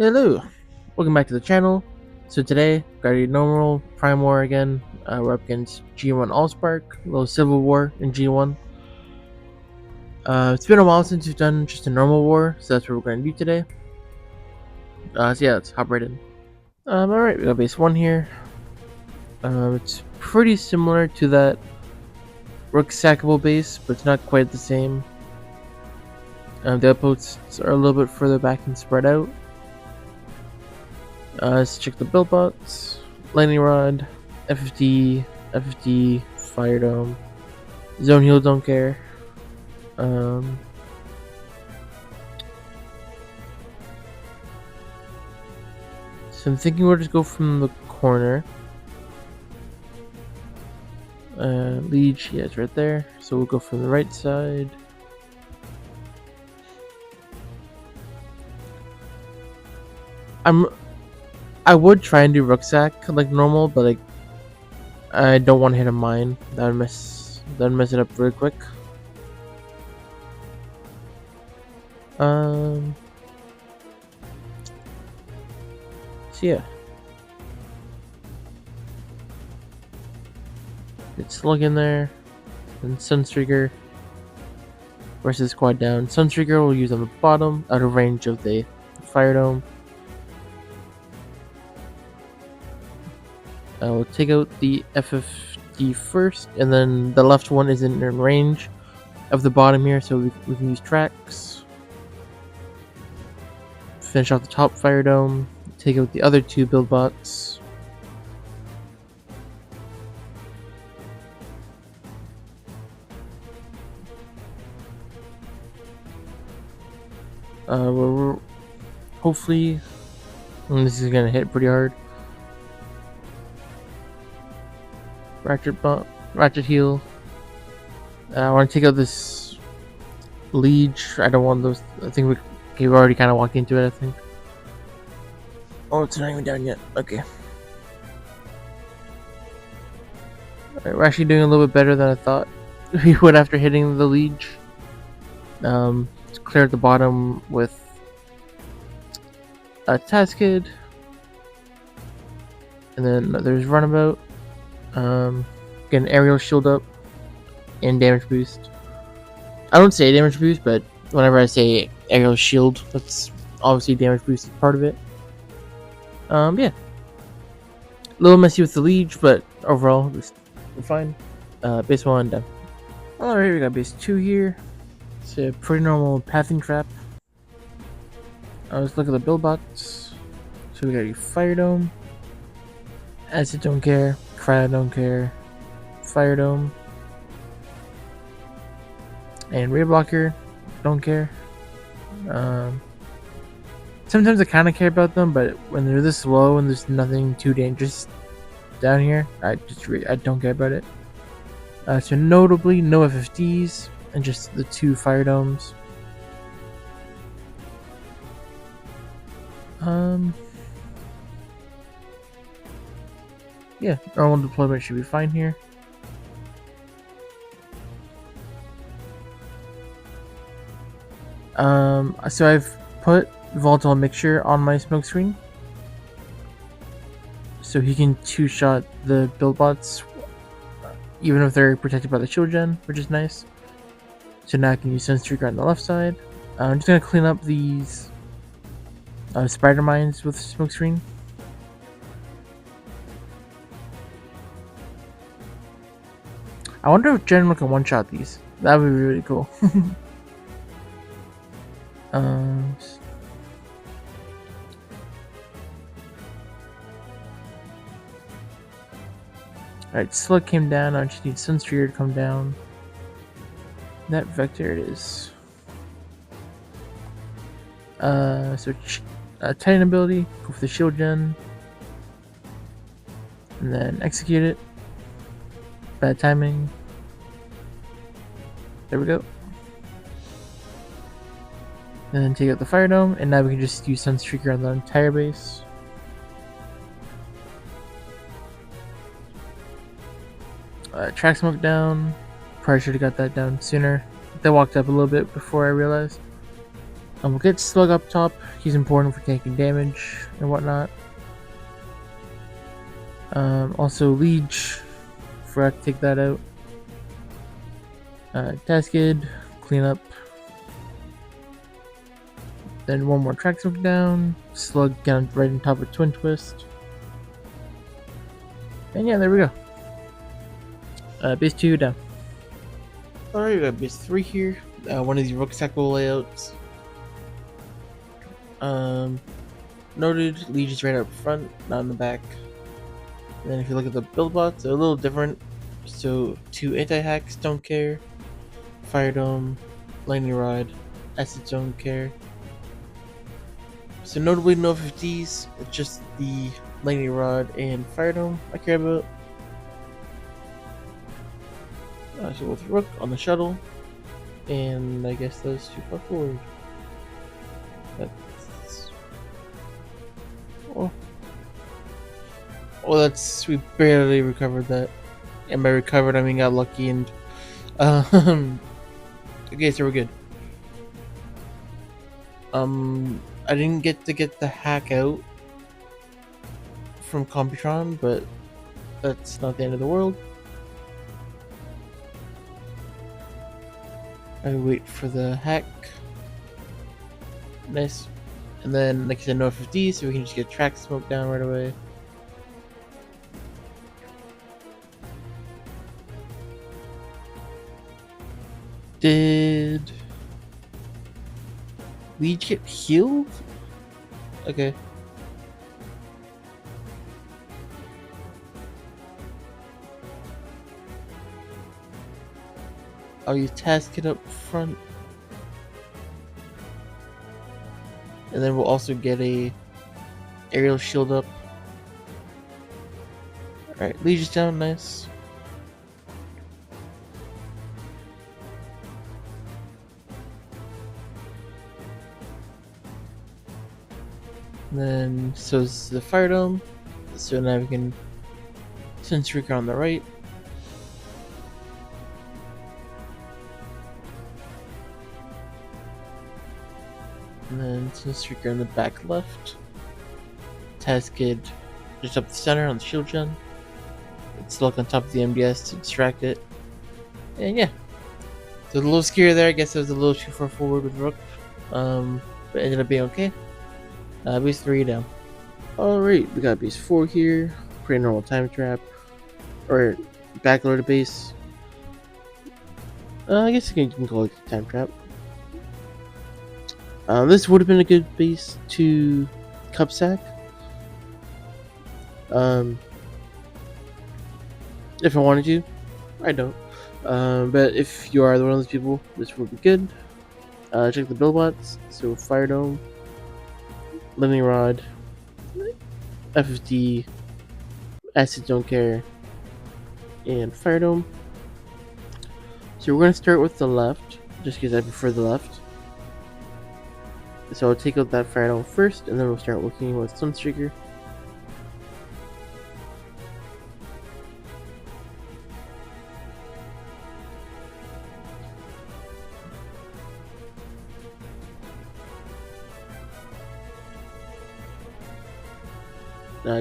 Hello, welcome back to the channel. So today, got a normal Prime War again. We're up against G1 Allspark, a little Civil War in G1. It's been a while since we've done just a normal war, so that's what we're going to do today. So yeah, let's hop right in. Alright, we got base 1 here. It's pretty similar to that Rook sackable base, but it's not quite the same. The outposts are a little bit further back and spread out. Let's check the build bots. Lightning Rod, FFD, FFD, Fire Dome, Zone Heal, don't care. So I'm thinking we'll just go from the corner. Liege, yeah, it's right there. So we'll go from the right side. I would try and do rucksack like normal, but like I don't want to hit a mine. That would mess it up very quick. So yeah. Get Slug in there. And Sunstreaker versus Quad down. Sunstreaker will use on the bottom, out of range of the Fire Dome. We'll take out the FFD first, and then the left one is in range of the bottom here, so we can use tracks. Finish off the top Fire Dome, take out the other two build bots. We're hopefully, this is gonna hit pretty hard. Ratchet heal. I want to take out this Liege. I don't want those. I think we've already kind of walked into it, I think. Oh, it's not even done yet. Okay. Alright, we're actually doing a little bit better than I thought we would after hitting the Liege. Let's clear at the bottom with a Taskid. And then there's Runabout. Get an aerial shield up and damage boost. I don't say damage boost, but whenever I say aerial shield, that's obviously damage boost is part of it. Yeah. A little messy with the Liege, but overall, we're fine. Base 1 done. Alright, we got base 2 here. It's a pretty normal pathing trap. Let's look at the build bots. So we got a Fire Dome. Acid don't care. Cryo don't care. Fire Dome. And Ray Blocker don't care. Sometimes I kind of care about them, but when they're this low and there's nothing too dangerous down here, I don't care about it. So notably, no FFDs and just the two Fire Domes. Yeah, normal deployment should be fine here. So I've put volatile mixture on my smoke screen, so he can two-shot the build bots, even if they're protected by the shield gen, which is nice. So now I can use Sunstreaker on the left side. I'm just gonna clean up these spider mines with smoke screen. I wonder if General can one-shot these. That would be really cool. Alright, Slug came down. I just need Sunstreaker to come down. That vector it is. So Titan ability, go for the shield gen, and then execute it. Bad timing. There we go. And then take out the Fire Dome, and now we can just use Sunstreaker on the entire base. Track smoke down. Probably should have got that down sooner. They walked up a little bit before I realized. We'll get Slug up top. He's important for taking damage and whatnot. Also Leech, forgot to take that out. Taskid, clean up. Then one more track smoke down. Slug down right on top of Twin Twist. And yeah, there we go. Base 2 down. Alright, we got base 3 here. One of these rucksack layouts. Noted, Leech is right up front, not in the back. And then if you look at the build bots, they're a little different. So 2 anti-hacks don't care. Fire Dome, Lightning Rod, Acid don't care. So notably no 50s, it's just the Lightning Rod and Fire Dome I care about. So with Rook on the shuttle, and I guess that's too far forward. That's... that's... we barely recovered that. And by recovered, I mean got lucky and... okay, so we're good. I didn't get to get the hack out from Computron, but that's not the end of the world. I wait for the hack. Nice. And then, like I said, no 50, so we can just get track smoke down right away. Did Leech get healed? Okay. I'll use Taskid up front. And then we'll also get a aerial shield up. Alright, Leech is down, nice. And then, so is the Fire Dome. So now we can send Streaker on the right. And then send Streaker on the back left. Taskid just up the center on the shield gen. It's stuck on top of the MDS to distract it. And yeah. So a little scary there, I guess it was a little too far forward with Rook. But ended up being okay. Base 3 down. Alright, we got base 4 here. Pretty normal time trap. Or backloaded base. I guess you can call it a time trap. This would have been a good base to cup sack. If I wanted to. I don't. But if you are one of those people, this would be good. Check the build bots. So Fire Dome, Lightning Rod, FFD, Acid don't care, and Fire Dome. So we're going to start with the left, just because I prefer the left. So I'll take out that Fire Dome first, and then we'll start looking with Sunstreaker.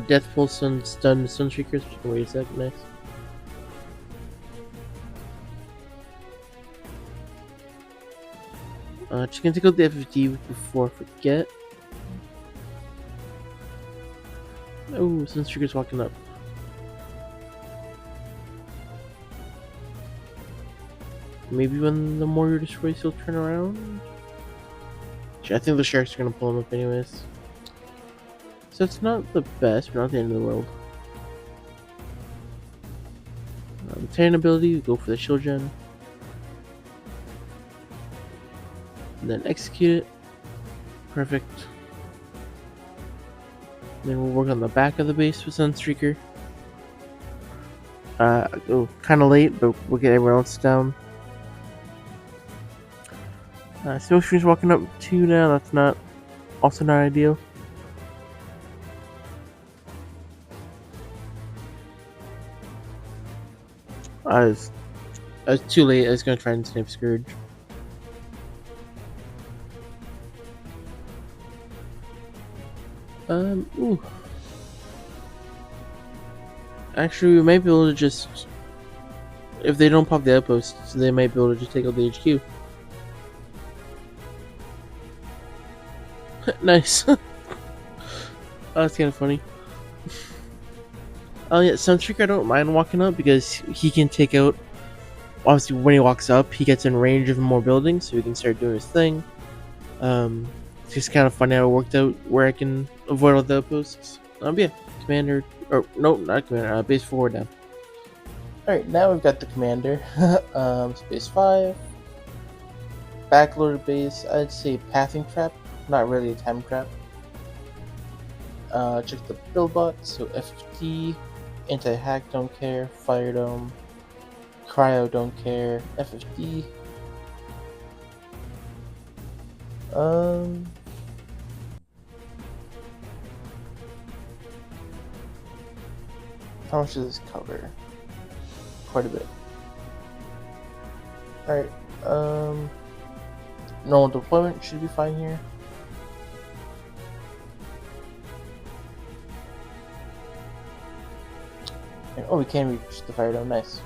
Death Pulse stun Sunstreakers. Wait a sec, nice. Just gonna take out the FFD before I forget. Oh, Sunstreaker's walking up. Maybe when the Warrior destroys, he'll turn around. I think the Sharks are gonna pull him up anyways. So it's not the best, but not the end of the world. Retain ability, we go for the shield gen. And then execute it. Perfect. Then we'll work on the back of the base with Sunstreaker. Kind of late, but we'll get everyone else down. Smokescreen's walking up 2 now, that's also not ideal. I was too late. I was gonna try and snipe Scourge. Ooh. Actually, we might be able to just, if they don't pop the outposts, they might be able to just take out the HQ. Nice. Oh, that's kind of funny. Oh yeah, Sunstreak I don't mind walking up because he can take out. Obviously, when he walks up, he gets in range of more buildings, so he can start doing his thing. It's just kind of funny how it worked out where I can avoid all the outposts. Yeah, commander, or no, not commander. Base 4 down. All right, now we've got the commander. Space 5, backloaded base. I'd say pathing trap, not really a time trap. Check the build bot. So FFT, anti-hack don't care, fire dome, cryo don't care, FFD. Um, how much does this cover? Quite a bit. Alright, normal deployment should be fine here. And, oh, we can reach the fire dome, nice.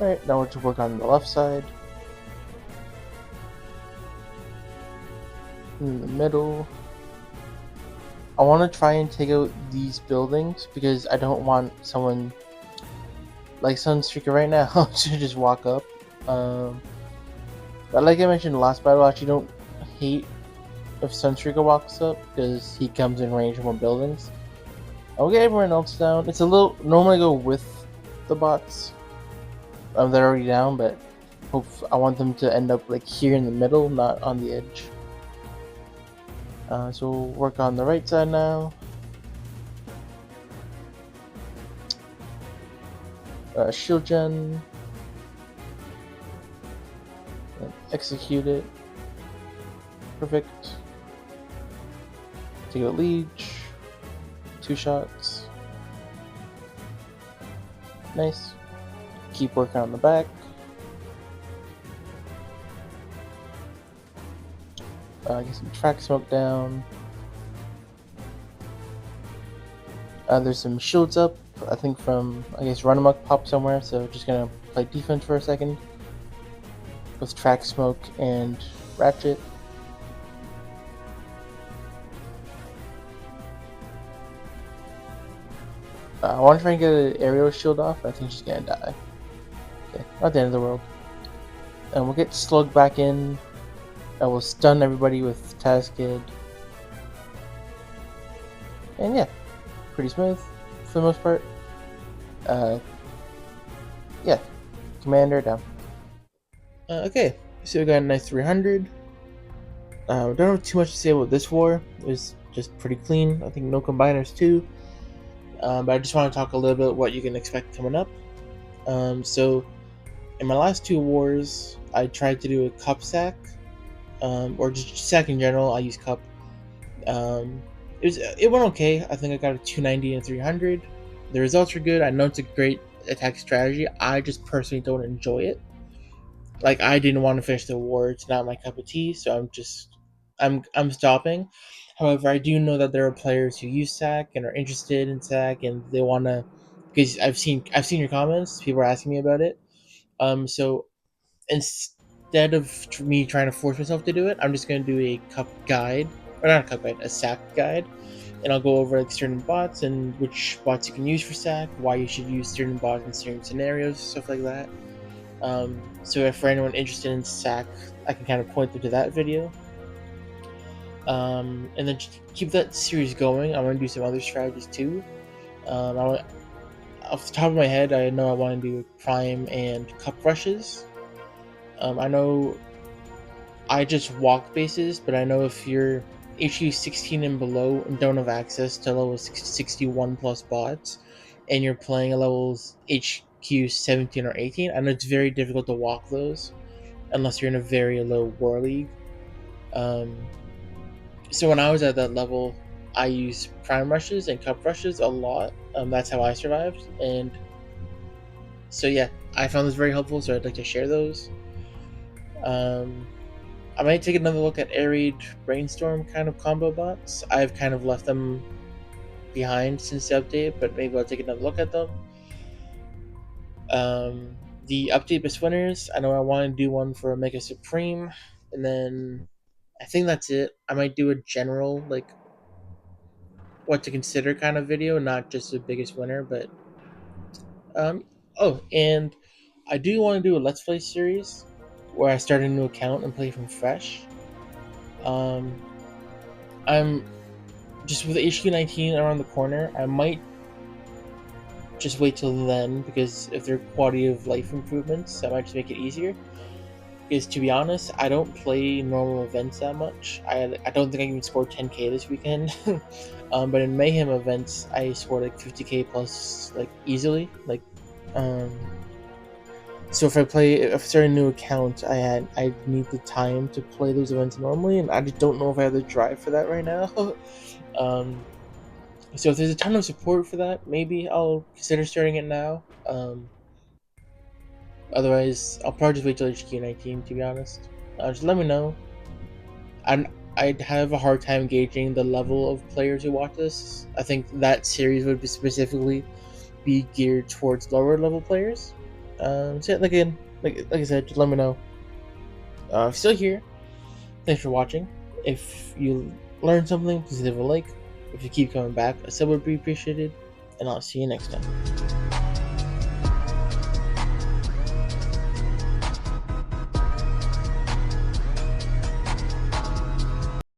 Alright, now we're to work on the left side. In the middle. I want to try and take out these buildings because I don't want someone like Sunstreaker right now to just walk up. But like I mentioned in the last battle, I actually don't hate if Sunstreaker walks up because he comes in range of more buildings. I'll get everyone else down. It's a little normally go with the bots. They're already down, but I want them to end up like here in the middle, not on the edge. So we'll work on the right side now. Shield gen. And execute it. Perfect. Take out Leech. 2 shots. Nice. Keep working on the back. Get some track smoke down. There's some shields up, I think from, I guess, Run Amok pop somewhere, so just gonna play defense for a second. With track smoke and ratchet. I want to try and get an aerial shield off, but I think she's gonna die. Okay, not the end of the world. And we'll get Slug back in. I will stun everybody with Tazkid. And yeah, pretty smooth for the most part. Yeah, commander down. Okay, so we got a nice 300. Don't have too much to say about this war. It was just pretty clean. I think no combiners too. But I just want to talk a little bit what you can expect coming up. So in my last 2 wars, I tried to do a cup sack. Or just sack in general. I use cup. It went okay. I think I got a 290 and 300. The results are good. I know it's a great attack strategy. I just personally don't enjoy it. Like I didn't want to finish the war. It's not my cup of tea. So I'm stopping. However, I do know that there are players who use sack and are interested in sack and they want to, because I've seen your comments. People are asking me about it. So instead of me trying to force myself to do it, I'm just going to do a cup guide, or not a cup guide, a sack guide, and I'll go over like certain bots and which bots you can use for sack, why you should use certain bots in certain scenarios, stuff like that. So if for anyone interested in sack, I can kind of point them to that video. And then just keep that series going. I want to do some other strategies too. Off the top of my head, I know I want to do prime and cup rushes. I know I just walk bases, but I know if you're HQ 16 and below and don't have access to level 61 plus bots, and you're playing a levels HQ 17 or 18, I know it's very difficult to walk those unless you're in a very low war league. So when I was at that level, I used prime rushes and cup rushes a lot. That's how I survived, and so yeah, I found this very helpful. So I'd like to share those. I might take another look at Air Raid Brainstorm kind of combo bots. I've kind of left them behind since the update, but maybe I'll take another look at them. The update best winners, I know I want to do one for Mega Supreme, and then I think that's it. I might do a general, like, what to consider kind of video, not just the biggest winner, but um oh, and I do want to do a Let's Play series where I start a new account and play from fresh. Um I'm just with HQ19 around the corner, I might just wait till then because if there are quality of life improvements, that might just make it easier. Because to be honest, I don't play normal events that much. I don't think I even scored 10k this weekend. But in Mayhem events, I scored like 50k plus, like easily. Um, so if I start a new account, I need the time to play those events normally, and I just don't know if I have the drive for that right now. um, so if there's a ton of support for that, maybe I'll consider starting it now. Otherwise, I'll probably just wait till HQ19. To be honest, just let me know. And I'd have a hard time gauging the level of players who watch this. I think that series would be specifically be geared towards lower level players. So yeah, again, like I said, just let me know. If you're still here, thanks for watching. If you learned something, please leave a like. If you keep coming back, a sub would be appreciated. And I'll see you next time.